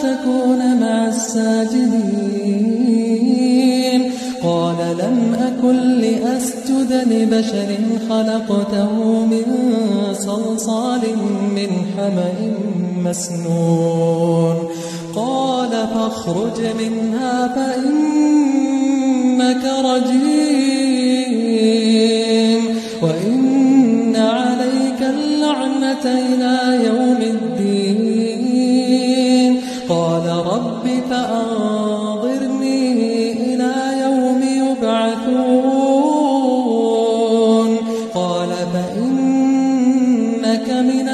تكون مع الساجدين قال لم أكن لأسجد لبشر خلقته من صلصال من حمأ مسنون قال فاخرج منها فإنك رجيم وإن عليك اللعنة إلى يوم الدين قال رب فأنظرني إلى يوم يبعثون قال فإنك من